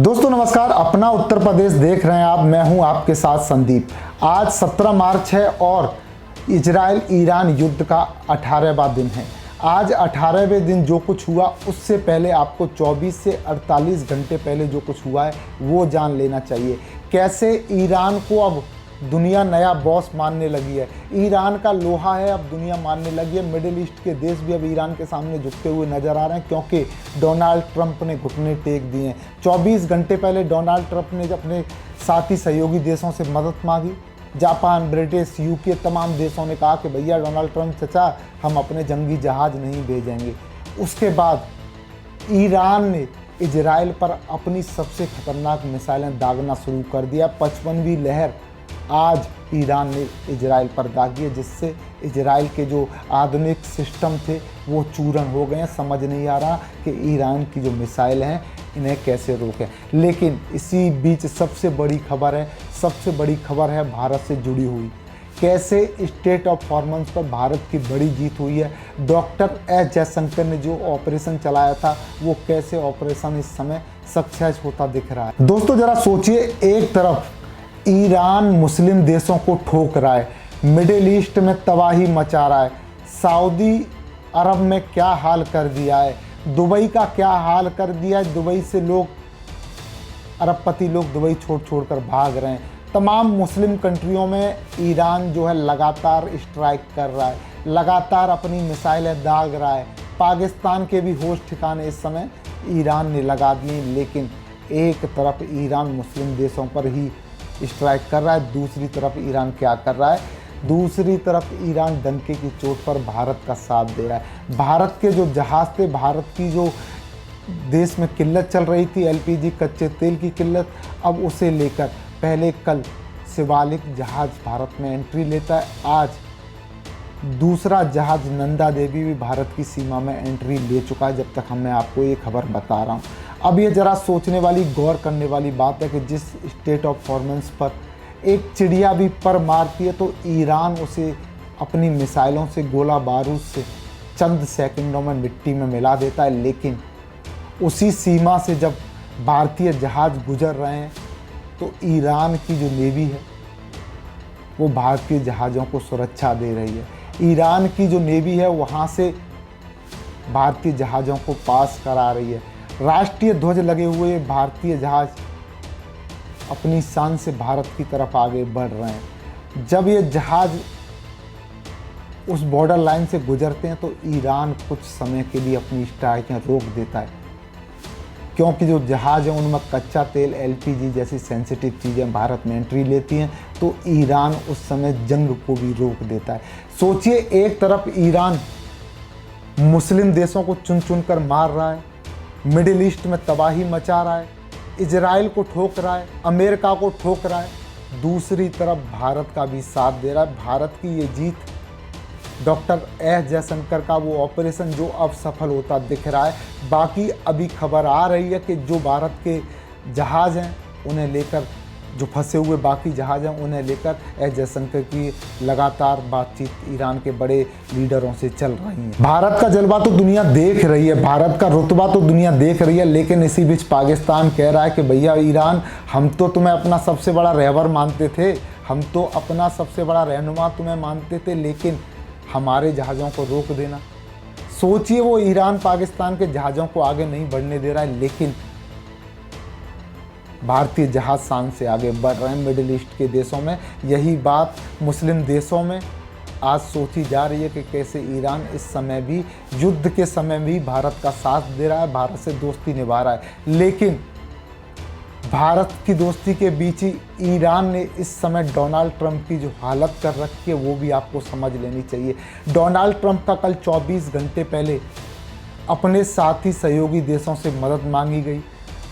दोस्तों नमस्कार, अपना उत्तर प्रदेश देख रहे हैं आप। मैं हूं आपके साथ संदीप। आज 17 मार्च है और इजराइल ईरान युद्ध का 18वां दिन है। आज 18वें दिन जो कुछ हुआ उससे पहले आपको 24 से 48 घंटे पहले जो कुछ हुआ है वो जान लेना चाहिए। कैसे ईरान को अब दुनिया नया बॉस मानने लगी है। ईरान का लोहा है अब दुनिया मानने लगी है। मिडिल ईस्ट के देश भी अब ईरान के सामने झुकते हुए नजर आ रहे हैं क्योंकि डोनाल्ड ट्रंप ने घुटने टेक दिए हैं। 24 घंटे पहले डोनाल्ड ट्रंप ने अपने साथी सहयोगी देशों से मदद मांगी। जापान, ब्रिटिश, यूके तमाम देशों ने कहा कि भैया डोनाल्ड ट्रंप चचा हम अपने जंगी जहाज नहीं भेजेंगे। उसके बाद ईरान ने इजराइल पर अपनी सबसे खतरनाक मिसाइलें दागना शुरू कर दिया। 55वीं लहर आज ईरान ने इजराइल पर दागी है, जिससे इजराइल के जो आधुनिक सिस्टम थे वो चूरन हो गए हैं। समझ नहीं आ रहा कि ईरान की जो मिसाइल हैं इन्हें कैसे रोकें। लेकिन इसी बीच सबसे बड़ी खबर है भारत से जुड़ी हुई। कैसे स्टेट ऑफ परफॉर्मेंस पर भारत की बड़ी जीत हुई है। डॉक्टर एस जयशंकर ने जो ऑपरेशन चलाया था वो कैसे ऑपरेशन इस समय सक्सेस होता दिख रहा है। दोस्तों जरा सोचिए, एक तरफ ईरान मुस्लिम देशों को ठोक रहा है, मिडिल ईस्ट में तबाही मचा रहा है, सऊदी अरब में क्या हाल कर दिया है, दुबई का क्या हाल कर दिया है। दुबई से लोग, अरबपति लोग दुबई छोड़ कर भाग रहे हैं। तमाम मुस्लिम कंट्रियों में ईरान जो है लगातार स्ट्राइक कर रहा है, लगातार अपनी मिसाइलें दाग रहा है। पाकिस्तान के भी होश ठिकाने इस समय ईरान ने लगा दिए। लेकिन एक तरफ ईरान मुस्लिम देशों पर ही स्ट्राइक कर रहा है, दूसरी तरफ ईरान क्या कर रहा है, दूसरी तरफ ईरान डंके की चोट पर भारत का साथ दे रहा है। भारत के जो जहाज़ थे, भारत की जो देश में किल्लत चल रही थी, एलपीजी कच्चे तेल की किल्लत, अब उसे लेकर पहले कल शिवालिक जहाज़ भारत में एंट्री लेता है। आज दूसरा जहाज़ नंदा देवी भी भारत की सीमा में एंट्री ले चुका है, जब तक मैं आपको ये खबर बता रहा हूँ। अब ये ज़रा सोचने वाली, गौर करने वाली बात है कि जिस स्टेट ऑफ परफॉर्मेंस पर एक चिड़िया भी पर मारती है तो ईरान उसे अपनी मिसाइलों से, गोला बारूद से चंद सेकंडों में मिट्टी में मिला देता है। लेकिन उसी सीमा से जब भारतीय जहाज़ गुजर रहे हैं तो ईरान की जो नेवी है वो भारतीय जहाज़ों को सुरक्षा दे रही है। ईरान की जो नेवी है वहाँ से भारतीय जहाज़ों को पास करा रही है। राष्ट्रीय ध्वज लगे हुए भारतीय जहाज़ अपनी शान से भारत की तरफ आगे बढ़ रहे हैं। जब ये जहाज़ उस बॉर्डर लाइन से गुजरते हैं तो ईरान कुछ समय के लिए अपनी स्ट्राइकें रोक देता है, क्योंकि जो जहाज़ हैं उनमें कच्चा तेल, एलपीजी जैसी सेंसिटिव चीज़ें भारत में एंट्री लेती हैं, तो ईरान उस समय जंग को भी रोक देता है। सोचिए, एक तरफ ईरान मुस्लिम देशों को चुन चुन कर मार रहा है, मिडिल ईस्ट में तबाही मचा रहा है, इजराइल को ठोक रहा है, अमेरिका को ठोक रहा है, दूसरी तरफ भारत का भी साथ दे रहा है। भारत की ये जीत, डॉक्टर एस जयशंकर का वो ऑपरेशन जो अब सफल होता दिख रहा है। बाकी अभी खबर आ रही है कि जो भारत के जहाज़ हैं उन्हें लेकर, जो फंसे हुए बाकी जहाज़ हैं उन्हें लेकर एस जयशंकर की लगातार बातचीत ईरान के बड़े लीडरों से चल रही है। भारत का जलवा तो दुनिया देख रही है, भारत का रुतबा तो दुनिया देख रही है, लेकिन इसी बीच पाकिस्तान कह रहा है कि भैया ईरान, हम तो तुम्हें अपना सबसे बड़ा रहबर मानते थे, हम तो अपना सबसे बड़ा रहनुमा तुम्हें मानते थे, लेकिन हमारे जहाज़ों को रोक देना। सोचिए, वो ईरान पाकिस्तान के जहाज़ों को आगे नहीं बढ़ने दे रहा है, लेकिन भारतीय जहाज़ शान से आगे बढ़ रहे हैं मिडिल ईस्ट के देशों में। यही बात मुस्लिम देशों में आज सोची जा रही है कि कैसे ईरान इस समय भी, युद्ध के समय भी भारत का साथ दे रहा है, भारत से दोस्ती निभा रहा है। लेकिन भारत की दोस्ती के बीच ही ईरान ने इस समय डोनाल्ड ट्रंप की जो हालत कर रखी है वो भी आपको समझ लेनी चाहिए। डोनाल्ड ट्रंप का कल 24 घंटे पहले अपने साथी सहयोगी देशों से मदद मांगी गई।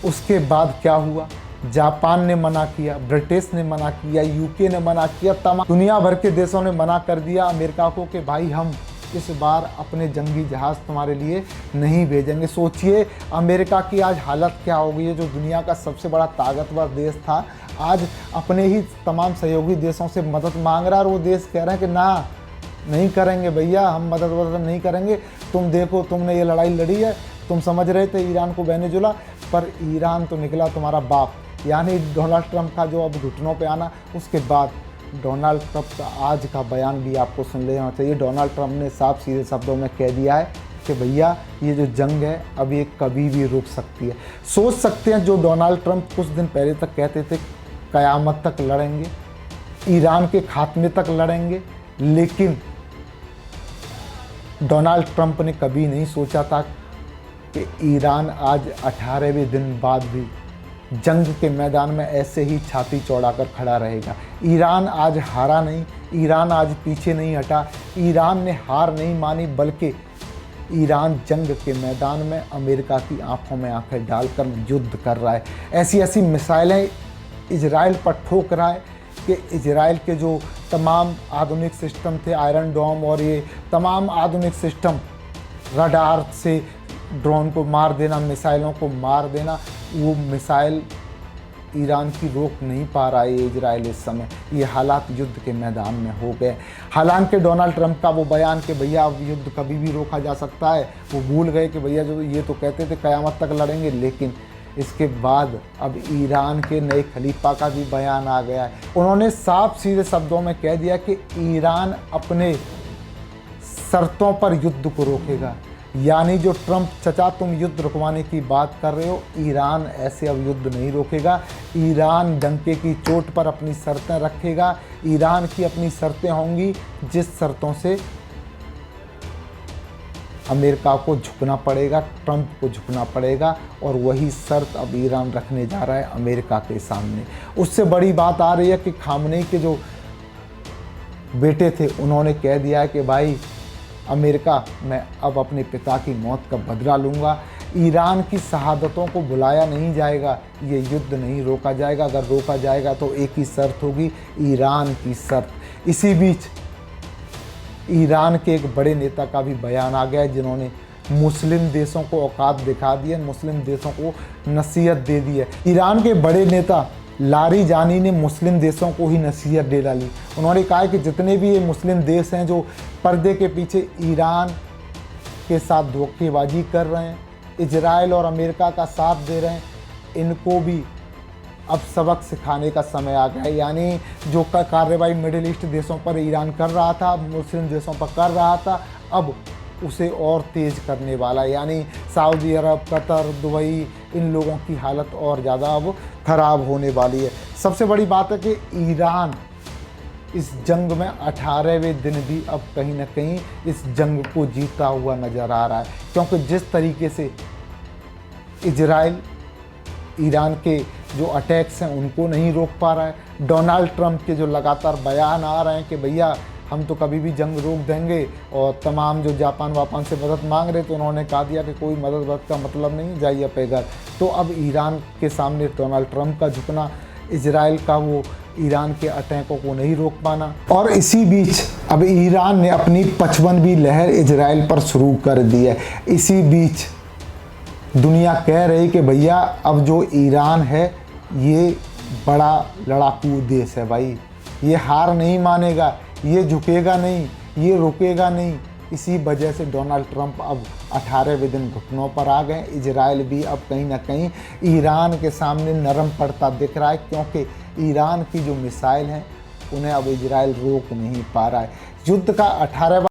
उसके बाद क्या हुआ? जापान ने मना किया, ब्रिटिश ने मना किया, यूके ने मना किया, तमाम दुनिया भर के देशों ने मना कर दिया अमेरिका को कि भाई हम इस बार अपने जंगी जहाज़ तुम्हारे लिए नहीं भेजेंगे। सोचिए, अमेरिका की आज हालत क्या हो गई है, जो दुनिया का सबसे बड़ा ताकतवर देश था, आज अपने ही तमाम सहयोगी देशों से मदद मांग रहा है और वो देश कह रहे हैं कि ना, नहीं करेंगे भैया, हम मदद नहीं करेंगे। तुम देखो, तुमने ये लड़ाई लड़ी है, तुम समझ रहे थे ईरान को वेनेजुला, पर ईरान तो निकला तुम्हारा बाप। यानी डोनाल्ड ट्रंप का जो अब घुटनों पे आना, उसके बाद डोनाल्ड ट्रंप का आज का बयान भी आपको सुन लेना चाहिए। डोनाल्ड ट्रंप ने साफ सीधे शब्दों में कह दिया है कि भैया ये जो जंग है अब ये कभी भी रुक सकती है। सोच सकते हैं जो डोनाल्ड ट्रंप कुछ दिन पहले तक कहते थे क़यामत तक लड़ेंगे, ईरान के खात्मे तक लड़ेंगे, लेकिन डोनाल्ड ट्रंप ने कभी नहीं सोचा था कि ईरान आज 18वें दिन बाद भी जंग के मैदान में ऐसे ही छाती चौड़ाकर खड़ा रहेगा। ईरान आज हारा नहीं, ईरान आज पीछे नहीं हटा, ईरान ने हार नहीं मानी, बल्कि ईरान जंग के मैदान में अमेरिका की आंखों में आंखें डालकर युद्ध कर रहा है। ऐसी ऐसी मिसाइलें इजराइल पर ठोक रहा है कि इजराइल के जो तमाम आधुनिक सिस्टम थे, आयरन डोम और ये तमाम आधुनिक सिस्टम, रडार से ड्रोन को मार देना, मिसाइलों को मार देना, वो मिसाइल ईरान की रोक नहीं पा रहा है इजराइल इस समय। ये हालात युद्ध के मैदान में हो गए। हालांकि डोनाल्ड ट्रंप का वो बयान कि भैया अब युद्ध कभी भी रोका जा सकता है, वो भूल गए कि भैया जो ये तो कहते थे क़यामत तक लड़ेंगे, लेकिन इसके बाद अब ईरान के नए खलीफा का भी बयान आ गया है। उन्होंने साफ सीधे शब्दों में कह दिया कि ईरान अपने शर्तों पर युद्ध को रोकेगा। यानी जो ट्रंप चचा तुम युद्ध रुकवाने की बात कर रहे हो, ईरान ऐसे अब युद्ध नहीं रोकेगा। ईरान डंके की चोट पर अपनी शर्तें रखेगा। ईरान की अपनी शर्तें होंगी जिस शर्तों से अमेरिका को झुकना पड़ेगा, ट्रंप को झुकना पड़ेगा, और वही शर्त अब ईरान रखने जा रहा है अमेरिका के सामने। उससे बड़ी बात आ रही है कि खामनेई के जो बेटे थे उन्होंने कह दिया है कि भाई अमेरिका, मैं अब अपने पिता की मौत का बदला लूँगा। ईरान की शहादतों को बुलाया नहीं जाएगा, ये युद्ध नहीं रोका जाएगा। अगर रोका जाएगा तो एक ही शर्त होगी, ईरान की शर्त। इसी बीच ईरान के एक बड़े नेता का भी बयान आ गया है, जिन्होंने मुस्लिम देशों को औकात दिखा दी है, मुस्लिम देशों को नसीहत दे दी है। ईरान के बड़े नेता लारीजानी ने मुस्लिम देशों को ही नसीहत दे डाली। उन्होंने कहा कि जितने भी ये मुस्लिम देश हैं जो पर्दे के पीछे ईरान के साथ धोखेबाजी कर रहे हैं, इजराइल और अमेरिका का साथ दे रहे हैं, इनको भी अब सबक सिखाने का समय आ गया है। यानी जो कार्रवाई मिडिल ईस्ट देशों पर ईरान कर रहा था, मुस्लिम देशों पर कर रहा था, अब उसे और तेज़ करने वाला है। यानी सऊदी अरब, कतर, दुबई, इन लोगों की हालत और ज़्यादा अब ख़राब होने वाली है। सबसे बड़ी बात है कि ईरान इस जंग में 18वें दिन भी अब कहीं ना कहीं इस जंग को जीता हुआ नज़र आ रहा है, क्योंकि जिस तरीके से इजराइल ईरान के जो अटैक्स हैं उनको नहीं रोक पा रहा है। डोनाल्ड ट्रंप के जो लगातार बयान आ रहे हैं कि भैया हम तो कभी भी जंग रोक देंगे, और तमाम जो जापान वापान से मदद मांग रहे तो उन्होंने कहा दिया कि कोई मदद का मतलब नहीं, जाइए पे घर। तो अब ईरान के सामने डोनाल्ड ट्रंप का झुकना, इजराइल का वो ईरान के अटैकों को नहीं रोक पाना, और इसी बीच अब ईरान ने अपनी 55वीं लहर इजराइल पर शुरू कर दी है। इसी बीच दुनिया कह रही कि भैया अब जो ईरान है ये बड़ा लड़ाकू देश है भाई, ये हार नहीं मानेगा, ये झुकेगा नहीं, ये रुकेगा नहीं। इसी वजह से डोनाल्ड ट्रंप अब 18वें दिन घुटनों पर आ गए। इजराइल भी अब कहीं ना कहीं ईरान के सामने नरम पड़ता दिख रहा है, क्योंकि ईरान की जो मिसाइल हैं उन्हें अब इजराइल रोक नहीं पा रहा है। युद्ध का 18वां